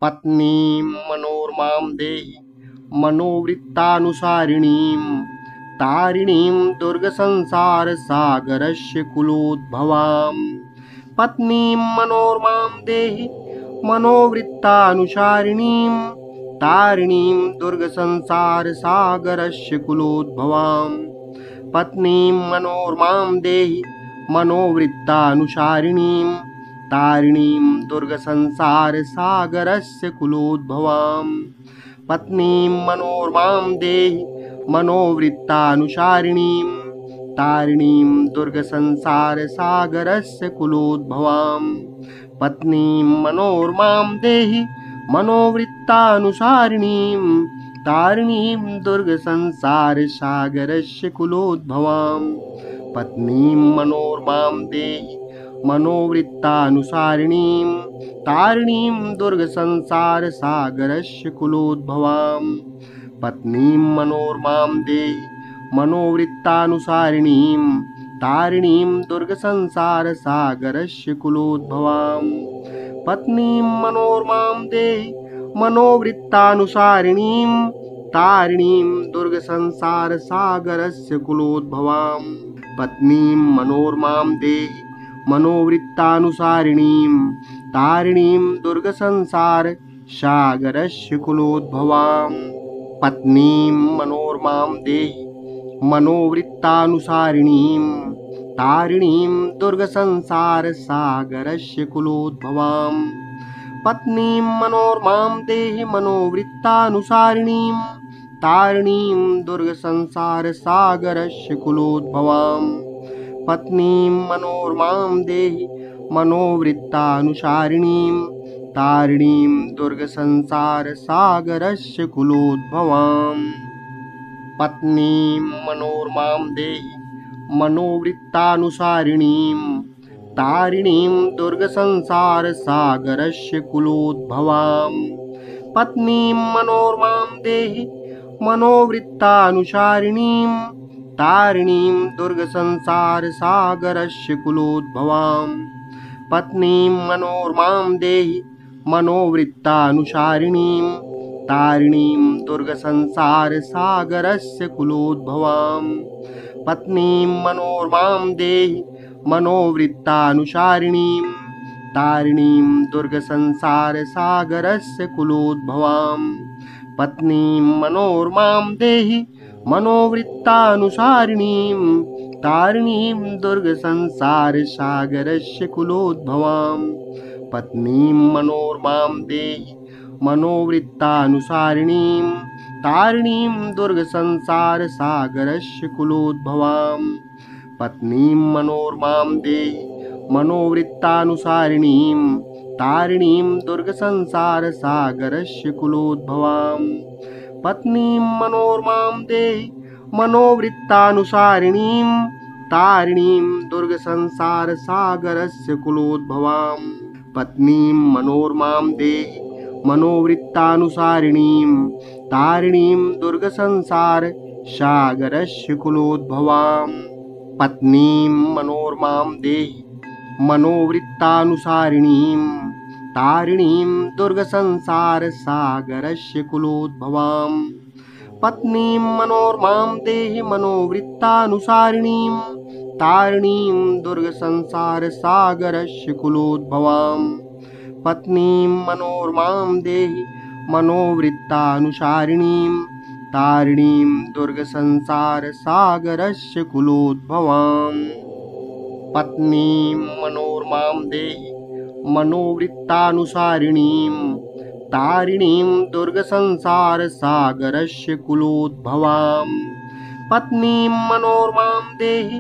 पत्नीं मनोरमां देहि मनोवृत्तानुसारिणीं तारिणीं दुर्गसंसारसागरस्य कुलोद्भवां। पत्नीं मनोरमां देहि मनोवृत्तानुसारिणीं तारिणीं दुर्गसंसारसागरस्य कुलोद्भवां। पत्नीं मनोरमां देहि मनोवृत्तानुसारिणीं तारिणीं दुर्गसंसारसागरस्य कुलोद्भवां। पत्नीं मनोरमां देहि मनोवृत्तानुसारिणीं तारिणीं दुर्गसंसारसागरस्य कुलोद्भवां। पत्नीं मनोरमां देहि मनोवृत्तानुसारिणीं तारिणीं दुर्गसंसारसागरस्य कुलोद्भवां। पत्नीं मनोरमां देहि मनोवृत्तानुसारिणीं तारिणीं दुर्गसंसारसागरस्य कुलोद्भवां। पत्नीं मनोरमां देहि मनोवृत्तानुसारिणीं तारिणीं दुर्गसंसारसागरस्य कुलोद्भवां। पत्नीं मनोरमां देहि मनोवृत्तानुसारिणीं तारिणीं दुर्गसंसारसागरस्य कुलोद्भवां। पत्नीं मनोरमां देहि मनोवृत्तानुसारिणीं तारिणीं दुर्गसंसारसागरस्य कुलोद्भवां। पत्नीं मनोरमां देहि मनोवृत्तानुसारिणीं तारिणीं दुर्गसंसारसागरस्य कुलोद्भवां। पत्नीं मनोरमां देहि मनोवृत्तानुसारिणीं तारिणीं दुर्गसंसारसागरस्य कुलोद्भवां। पत्नीं मनोरमां देहि मनोवृत्तानुसारिणीं तारिणीं दुर्गसंसारसागरस्य कुलोद्भवां। पत्नीं मनोरमां देहि मनोवृत्तानुसारिणीं तारिणीं दुर्गसंसारसागरस्य कुलोद्भवां। पत्नीं मनोरमां देहि मनोवृत्तानुसारिणीं तारिणीं दुर्गसंसारसागरस्य कुलोद्भवां। पत्नीं मनोरमां देहि मनोवृत्तानुसारिणीं तारिणीं दुर्गसंसारसागरस्य कुलोद्भवां। पत्नीं मनोरमां देहि मनोवृत्तानुसारिणीं तारिणीं दुर्गसंसारसागरस्य कुलोद्भवां। पत्नीं मनोरमां देहि मनोवृत्तानुसारिणीं तारिणीं दुर्गसंसारसागरस्य कुलोद्भवां। पत्नीं मनोरमां देहि मनोवृत्तानुसारिणीं तारिणीं दुर्गसंसारसागरस्य कुलोद्भवां। पत्नीं मनोरमां देहि मनोवृत्तानुसारिणीं तारिणीं दुर्गसंसारसागरस्य कुलोद्भवां। पत्नीं मनोरमां देहि मनोवृत्तानुसारिणीं तारिणीं दुर्गसंसारसागरस्य कुलोद्भवां। पत्नीं मनोरमां देहि मनोवृत्तानुसारिणीं तारिणीं दुर्गसंसारसागरस्य कुलोद्भवां। पत्नीं मनोरमां देहि मनोवृत्तानुसारिणीं तारिणीं दुर्गसंसारसागरस्य कुलोद्भवां। पत्नीं मनोरमां देहि मनोवृत्तानुसारिणीं तारिणीं दुर्गसंसारसागरस्य कुलोद्भवां। पत्नीं मनोरमां देहि मनोवृत्तानुसारिणीं तारिणीं दुर्गसंसारसागरस्य कुलोद्भवां। पत्नीं मनोरमां देहि मनोवृत्तानुसारिणीं तारिणीं दुर्गसंसारसागरस्य कुलोद्भवां। पत्नीं मनोरमां देहि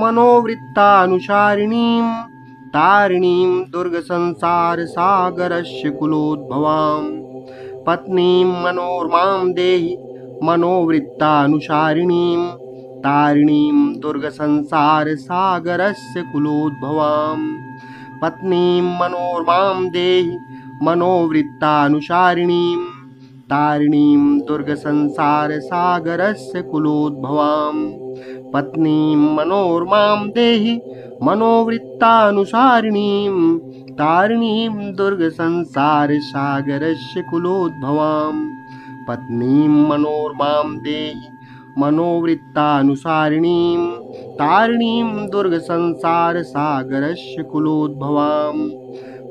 मनोवृत्तानुसारिणीं तारिणीं दुर्गसंसारसागरस्य कुलोद्भवां। पत्नीं मनोरमां देहि मनोवृत्तानुसारिणीं तारिणीं दुर्गसंसारसागरस्य कुलोद्भवां। पत्नीं मनोरमां देहि मनोवृत्तानुसारिणीं तारिणीं दुर्गसंसारसागरस्य कुलोद्भवां। पत्नीं मनोरमां देहि मनोवृत्तानुसारिणीं तारिणीं दुर्गसंसारसागरस्य कुलोद्भवां पत्नीं मनोरमां देहि मनोवृत्तानुसारिणीं तारिणीं दुर्गसंसारसागरस्य कुलोद्भवां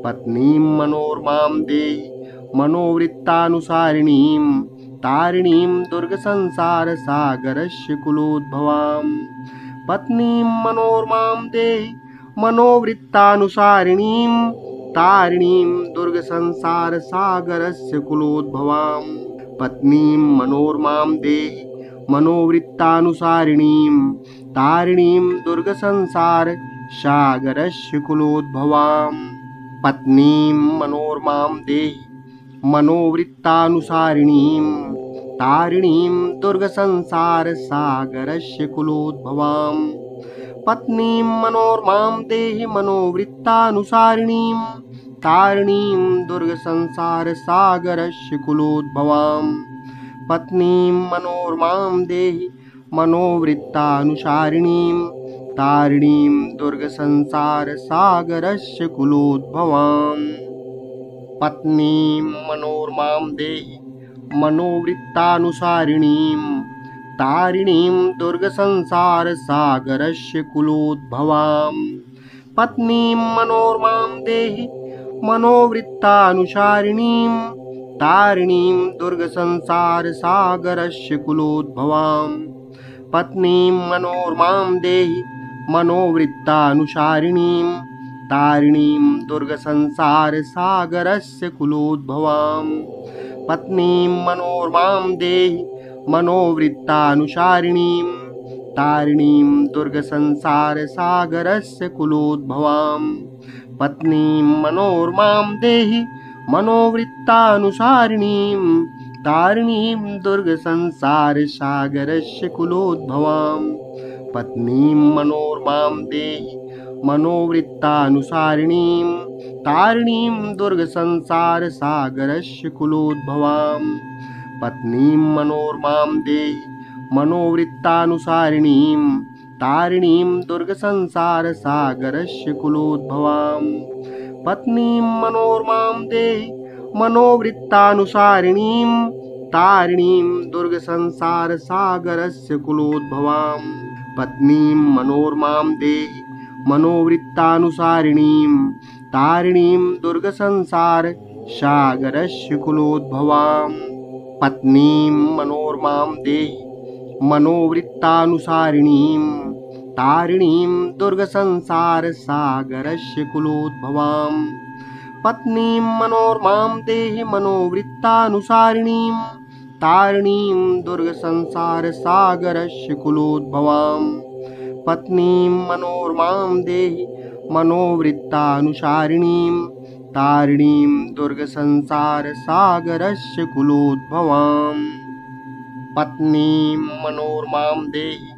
पत्नीं मनोरमां देहि मनोवृत्तानुसारिणीं तारिणीं दुर्गसंसारसागरस्य कुलोद्भवां पत्नीं मनोरमां देहि मनोवृत्तानुसारिणीं तारिणीं दुर्गसंसारसागरस्य कुलोद्भवां पत्नीं मनोरमां देहि मनोवृत्तानुसारिणीं तारिणीं दुर्गसंसारसागरस्य कुलोद्भवां पत्नीं मनोरमां देहि मनोवृत्तानुसारिणीं तारिणीं दुर्गसंसारसागरस्य कुलोद्भवां पत्नीं मनोरमां देहि मनोवृत्तानुसारिणीं तारिणीं दुर्गसंसारसागरस्य कुलोद्भवां पत्नीं मनोरमां देहि मनोवृत्तानुसारिणीं तारिणीं दुर्गसंसारसागरस्य कुलोद्भवां पत्नीं मनोरमां देहि मनोवृत्तानुसारिणीं तारिणीं दुर्गसंसारसागरस्य कुलोद्भवां पत्नीं मनोरमां देहि मनोवृत्तानुसारिणीं तारिणीं दुर्गसंसारसागरस्य कुलोद्भवां पत्नीं मनोरमां देहि मनोवृत्तानुसारिणीं तारिणीं दुर्गसंसारसागरस्य कुलोद्भवां पत्नीं मनोरमां देहि मनोवृत्तानुसारिणीं तारिणीं दुर्गसंसारसागरस्य कुलोद्भवां पत्नीं मनोरमां देहि मनोवृत्तानुसारिणीं तारिणीं दुर्गसंसारसागरस्य कुलोद्भवां पत्नीं मनोरमां देहि मनोवृत्तानुसारिणीं तारिणीं दुर्गसंसारसागरस्य कुलोद्भवां पत्नीं मनोरमां देहि मनोवृत्तानुसारिणीं तारिणीं दुर्गसंसारसागरस्य कुलोद्भवां पत्नीं मनोरमां देहि मनोवृत्तानुसारिणीं तारिणीं दुर्गसंसारसागरस्य कुलोद्भवां पत्नीं मनोरमां देहि मनोवृत्तानुसारिणीं तारिणीं दुर्गसंसारसागरस्य कुलोद्भवां पत्नीं मनोरमां देहि मनोवृत्तानुसारिणीं तारिणीं दुर्गसंसारसागरस्य कुलोद्भवां पत्नीं मनोरमां देहि मनोवृत्तानुसारिणीं तारिणीं दुर्गसंसारसागरस्य कुलोद्भवां पत्नीं मनोरमां देहि मनोवृत्तानुसारिणीं तारिणीं दुर्गसंसारसागरस्य कुलोद्भवां पत्नीं मनोरमां देहि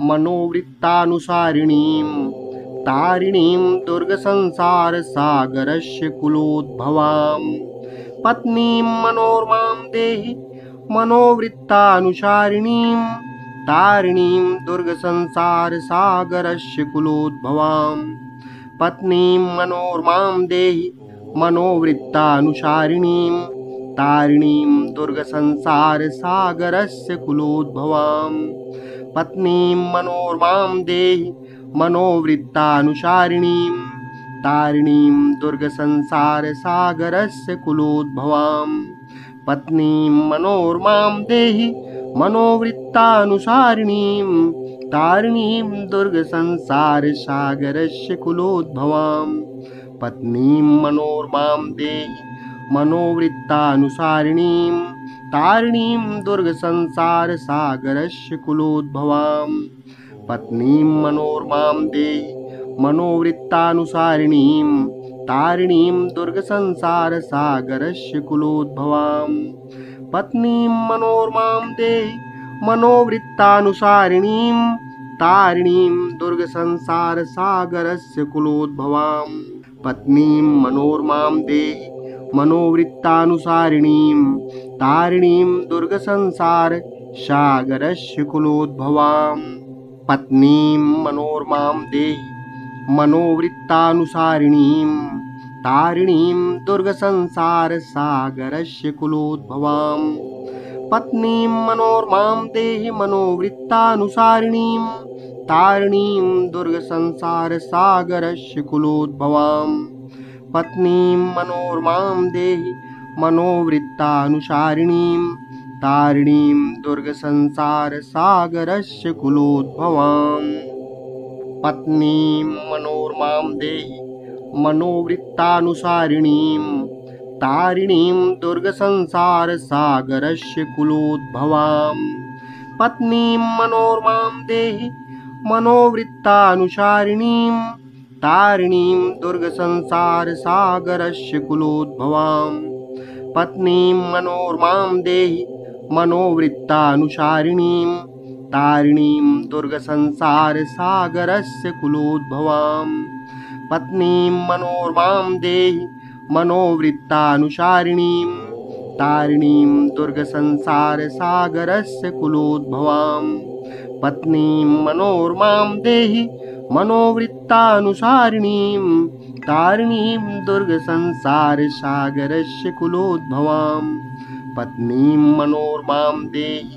मनोवृत्तानुसारिणीं तारिणीं दुर्गसंसारसागरस्य कुलोद्भवां पत्नीं मनोरमां देहि मनोवृत्तानुसारिणीं तारिणीं दुर्गसंसारसागरस्य कुलोद्भवां पत्नीं मनोरमां देहि मनोवृत्तानुसारिणीं तारिणीं दुर्गसंसारसागरस्य कुलोद्भवां पत्नीं मनोरमां देहि मनोवृत्तानुसारिणीं तारिणीं दुर्गसंसारसागरस्य कुलोद्भवां पत्नीं मनोरमां देहि मनोवृत्तानुसारिणीं तारिणीं दुर्गसंसारसागरस्य कुलोद्भवां पत्नीं मनोरमां देहि मनोवृत्तानुसारिणीं तारिणीं दुर्गसंसारसागरस्य कुलोद्भवां पत्नीं मनोरमां देहि मनोवृत्तानुसारिणीं तारिणीं दुर्गसंसारसागरस्य कुलोद्भवां पत्नीं मनोरमां देहि मनोवृत्तानुसारिणीं तारिणीं दुर्गसंसारसागरस्य कुलोद्भवां पत्नीं मनोरमां देहि मनोवृत्तानुसारिणीं तारिणीं दुर्गसंसारसागरस्य कुलोद्भवां पत्नीं मनोरमां देहि मनोवृत्तानुसारिणीं तारिणीं दुर्गसंसारसागरस्य कुलोद्भवां पत्नीं मनोरमां देहि मनोवृत्तानुसारिणीं तारिणीं दुर्गसंसारसागरस्य कुलोद्भवां पत्नीं मनोरमां देहि मनोवृत्तानुसारिणीं तारिणीं दुर्गसंसारसागरस्य कुलोद्भवाम् पत्नीं मनोरमां देहि मनोवृत्तानुसारिणीं तारिणीं दुर्गसंसारसागरस्य कुलोद्भवां पत्नीं मनोरमां देहि मनोवृत्तानुसारिणीं तारिणीं दुर्गसंसारसागरस्य कुलोद्भवां पत्नीं मनोरमां देहि मनोवृत्तानुसारिणीं तारिणीं दुर्गसंसारसागरस्य कुलोद्भवां पत्नीं मनोरमां देहि मनोवृत्तानुसारिणीं तारिणीं दुर्गसंसारसागरस्य कुलोद्भवां पत्नीं मनोरमां देहि मनोवृत्तानुसारिणीं तारिणीं दुर्गसंसारसागरस्य कुलोद्भवां पत्नीं मनोरमां देहि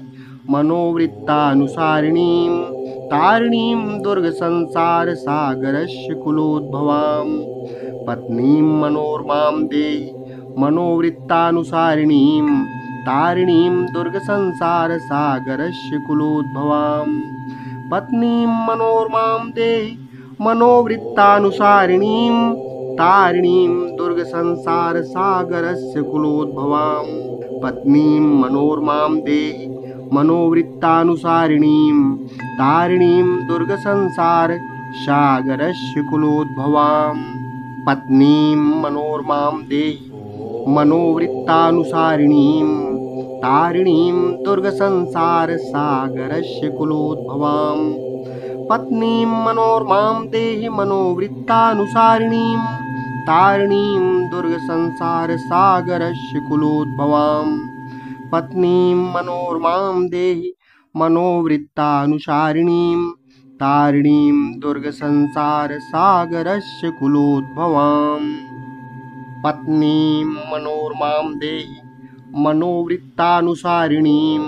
मनोवृत्तानुसारिणीं तारिणीं दुर्गसंसारसागरस्य कुलोद्भवां पत्नीं मनोरमां देहि मनोवृत्तानुसारिणीं तारिणीं दुर्गसंसारसागरस्य कुलोद्भवां पत्नीं मनोरमां देहि मनोवृत्तानुसारिणीं तारिणीं दुर्गसंसारसागरस्य कुलोद्भवां पत्नीं मनोरमां देहि मनोवृत्तानुसारिणीं तारिणीं दुर्गसंसारसागरस्य कुलोद्भवां पत्नीं मनोरमां देहि मनोवृत्तानुसारिणीं तारिणीं दुर्गसंसारसागरस्य कुलोद्भवां पत्नीं मनोरमां देहि मनोवृत्तानुसारिणीं तारिणीं दुर्गसंसारसागरस्य कुलोद्भवां पत्नीं मनोरमां देहि मनोवृत्तानुसारिणीं तारिणीं दुर्गसंसारसागरस्य कुलोद्भवां पत्नीं मनोरमां देहि मनोवृत्तानुसारिणीं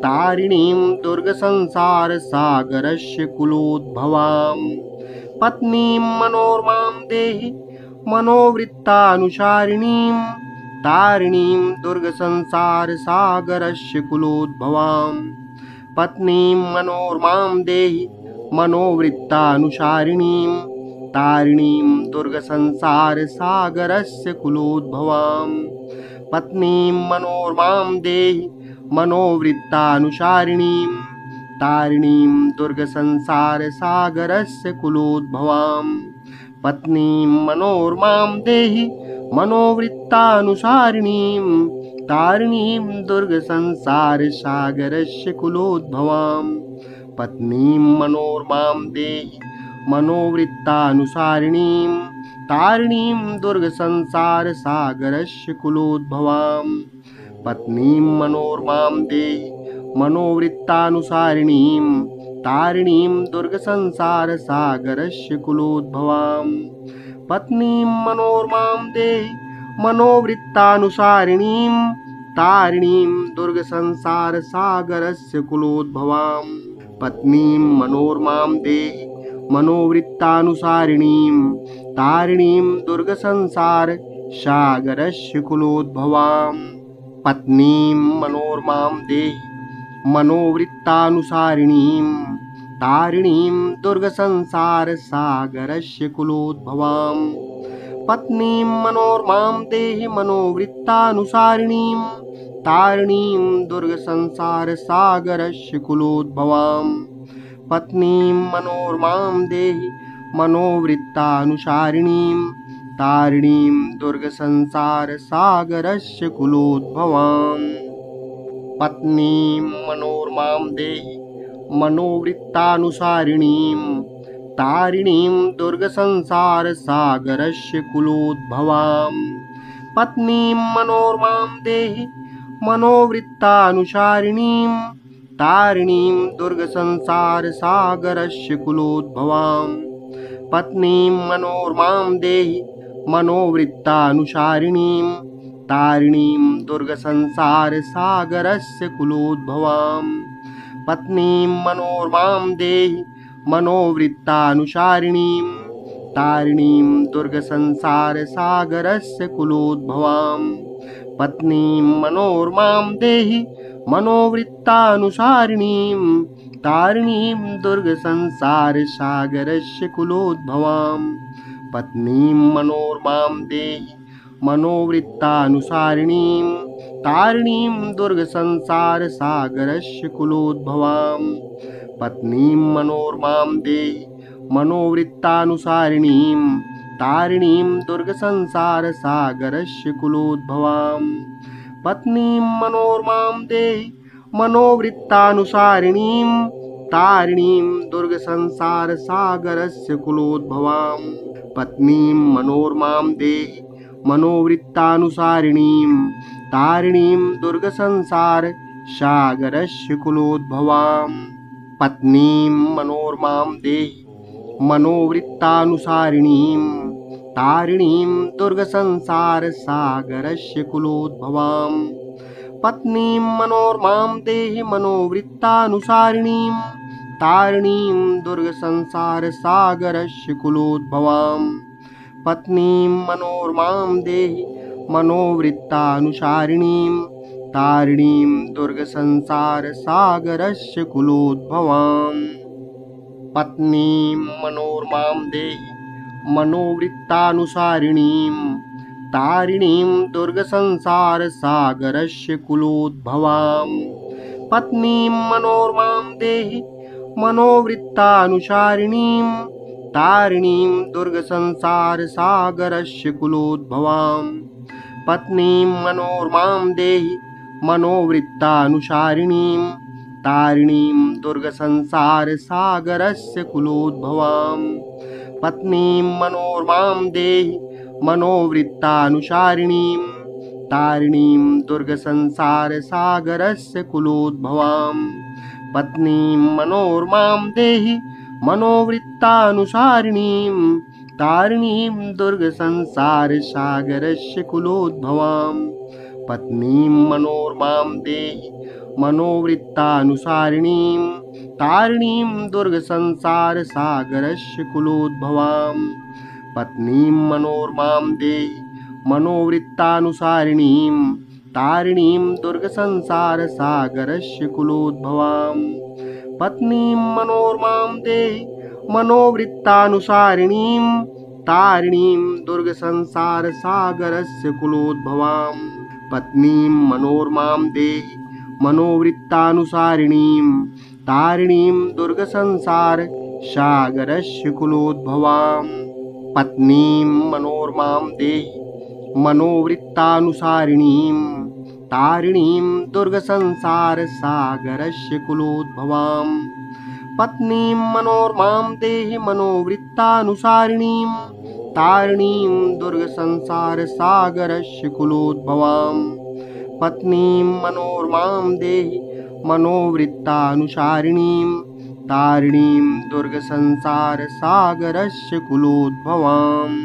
तारिणीं दुर्गसंसारसागरस्य कुलोद्भवां पत्नीं मनोरमां देहि मनोवृत्तानुसारिणीं तारिणीं दुर्गसंसारसागरस्य कुलोद्भवां पत्नीं मनोरमां देहि मनोवृत्तानुसारिणीं तारिणीं दुर्गसंसारसागरस्य कुलोद्भवां पत्नीं मनोरमां देहि मनोवृत्तानुसारिणीं तारिणीं दुर्गसंसारसागरस्य कुलोद्भवां पत्नीं मनोरमां देहि मनोवृत्तानुसारिणीं तारिणीं दुर्गसंसारसागरस्य कुलोद्भवां पत्नीं मनोरमां देहि मनोवृत्तानुसारिणीं तारिणीं दुर्गसंसारसागरस्य कुलोद्भवां पत्नीं मनोरमां देहि मनोवृत्तानुसारिणीं तारिणीं दुर्गसंसारसागरस्य कुलोद्भवां पत्नीं मनोरमां देहि मनोवृत्तानुसारिणीं तारिणीं दुर्गसंसारसागरस्य कुलोद्भवां पत्नीं मनोरमां देहि मनोवृत्तानुसारिणीं तारिणीं दुर्गसंसारसागरस्य कुलोद्भवां पत्नीं मनोरमां देहि मनोवृत्तानुसारिणीं तारिणीं दुर्गसंसारसागरस्य कुलोद्भवां पत्नीं मनोरमां देहि मनोवृत्तानुसारिणीं तारिणीं दुर्गसंसारसागरस्य कुलोद्भवां पत्नीं मनोरमां देहि मनोवृत्तानुसारिणीं तारिणीं दुर्गसंसारसागरस्य कुलोद्भवां पत्नीं मनोरमां देहि मनोवृत्तानुसारिणीं तारिणीं दुर्गसंसारसागरस्य कुलोद्भवां पत्नीं मनोरमां देहि मनोवृत्तानुसारिणीं तारिणीं दुर्गसंसारसागरस्य कुलोद्भवां पत्नीं मनोरमां देहि मनोवृत्तानुसारिणीं तारिणीं दुर्गसंसारसागरस्य कुलोद्भवां पत्नीं मनोरमां देहि मनोवृत्तानुसारिणीं तारिणीं दुर्गसंसारसागरस्य कुलोद्भवां पत्नीं मनोरमां देहि मनोवृत्तानुसारिणीं तारिणीं दुर्गसंसारसागरस्य कुलोद्भवां पत्नीं मनोरमां देहि मनोवृत्तानुसारिणीं तारिणीं दुर्गसंसारसागरस्य कुलोद्भवां पत्नीं मनोरमां देहि मनोवृत्तानुसारिणीं तारिणीं दुर्गसंसारसागरस्य कुलोद्भवां पत्नीं मनोरमां देहि मनोवृत्तानुसारिणीं तारिणीं दुर्गसंसारसागरस्य कुलोद्भवां पत्नीं मनोरमां देहि मनोवृत्तानुसारिणीं तारिणीं दुर्गसंसारसागरस्य कुलोद्भवां पत्नीं मनोरमां देहि मनोवृत्तानुसारिणीं तारिणीं दुर्गसंसारसागरस्य कुलोद्भवां पत्नीं मनोरमां देहि मनोवृत्तानुसारिणीं तारिणीं दुर्गसंसारसागरस्य कुलोद्भवां पत्नीं मनोरमां देहि मनोवृत्तानुसारिणीं तारिणीं दुर्गसंसारसागरस्य कुलोद्भवां पत्नीं मनोरमां देहि मनोवृत्तानुसारिणीं तारिणीं दुर्गसंसारसागरस्य कुलोद्भवां पत्नीं मनोरमां देहि मनोवृत्तानुसारिणीं तारिणीं दुर्गसंसारसागरस्य कुलोद्भवां पत्नीं मनोरमां देहि मनोवृत्तानुसारिणीं तारिणीं दुर्गसंसारसागरस्य कुलोद्भवां पत्नीं मनोरमां देहि मनोवृत्तानुसारिणीं तारिणीं दुर्गसंसारसागरस्य कुलोद्भवां पत्नीं मनोरमां देहि मनोवृत्तानुसारिणीं तारिणीं दुर्गसंसारसागरस्य कुलोद्भवां पत्नीं मनोरमां देहि मनोवृत्तानुसारिणीं तारिणीं दुर्गसंसारसागरस्य कुलोद्भवां पत्नीं मनोरमां देहि मनोवृत्तानुसारिणीं तारिणीं दुर्गसंसारसागरस्य कुलोद्भवां पत्नीं मनोरमां देहि मनोवृत्तानुसारिणीं तारिणीं दुर्गसंसारसागरस्य कुलोद्भवां पत्नीं मनोरमां देहि मनोवृत्तानुसारिणीं तारिणीं दुर्गसंसारसागरस्य कुलोद्भवां पत्नीं मनोरमां देहि मनोवृत्तानुसारिणीं तारिणीं दुर्गसंसारसागरस्य कुलोद्भवां पत्नीं मनोरमां देहि मनोवृत्तानुसारिणीं तारिणीं दुर्गसंसारसागरस्य कुलोद्भवां पत्नीं मनोरमां देहि मनोवृत्तानुसारिणीं तारिणीं दुर्गसंसारसागरस्य कुलोद्भवाम्।